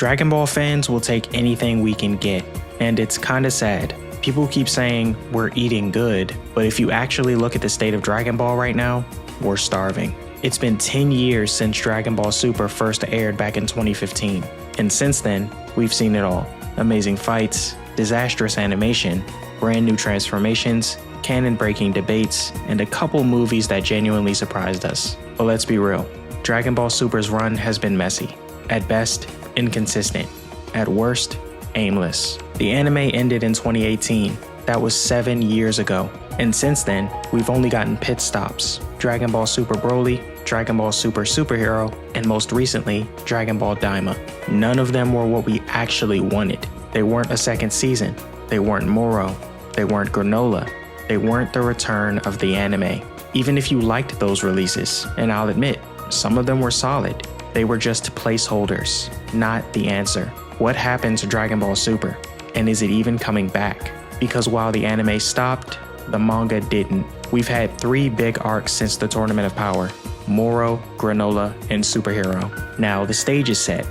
Dragon Ball fans will take anything we can get, and it's kinda sad. People keep saying we're eating good, but if you actually look at the state of Dragon Ball right now, we're starving. It's been 10 years since Dragon Ball Super first aired back in 2015, and since then, we've seen it all. Amazing fights, disastrous animation, brand new transformations, canon-breaking debates, and a couple movies that genuinely surprised us. But let's be real, Dragon Ball Super's run has been messy. At best, inconsistent. At worst, aimless. The anime ended in 2018. That was 7 years ago. And since then, we've only gotten pit stops. Dragon Ball Super Broly, Dragon Ball Super Superhero, and most recently, Dragon Ball Daima. None of them were what we actually wanted. They weren't a second season. They weren't Moro. They weren't Granola. They weren't the return of the anime. Even if you liked those releases, and I'll admit, some of them were solid, they were just placeholders, not the answer. What happened to Dragon Ball Super? And is it even coming back? Because while the anime stopped, the manga didn't. We've had 3 big arcs since the Tournament of Power: Moro, Granola, and Superhero. Now the stage is set.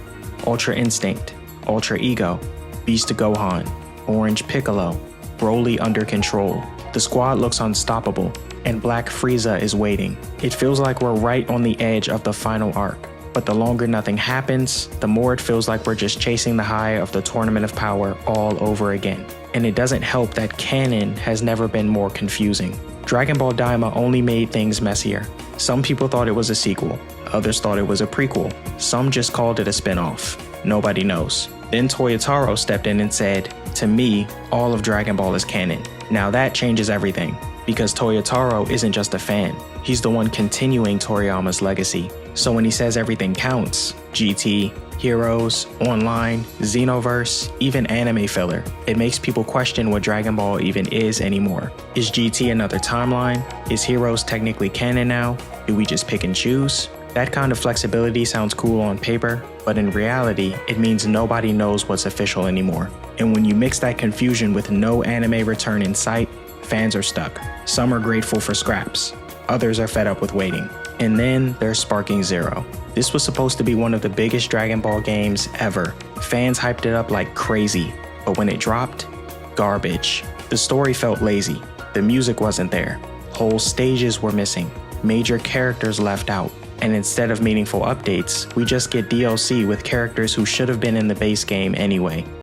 Ultra Instinct, Ultra Ego, Beast Gohan, Orange Piccolo, Broly under control. The squad looks unstoppable, and Black Frieza is waiting. It feels like we're right on the edge of the final arc. But the longer nothing happens, the more it feels like we're just chasing the high of the Tournament of Power all over again. And it doesn't help that canon has never been more confusing. Dragon Ball Daima only made things messier. Some people thought it was a sequel, others thought it was a prequel, some just called it a spin-off. Nobody knows. Then Toyotaro stepped in and said, "To me, all of Dragon Ball is canon." Now that changes everything, because Toyotaro isn't just a fan, he's the one continuing Toriyama's legacy. So when he says everything counts, GT, Heroes, Online, Xenoverse, even anime filler, it makes people question what Dragon Ball even is anymore. Is GT another timeline? Is Heroes technically canon now? Do we just pick and choose? That kind of flexibility sounds cool on paper, but in reality, it means nobody knows what's official anymore. And when you mix that confusion with no anime return in sight, fans are stuck. Some are grateful for scraps, others are fed up with waiting. And then there's Sparking Zero. This was supposed to be one of the biggest Dragon Ball games ever. Fans hyped it up like crazy, but when it dropped, garbage. The story felt lazy, the music wasn't there, whole stages were missing, major characters left out, and instead of meaningful updates, we just get DLC with characters who should have been in the base game anyway.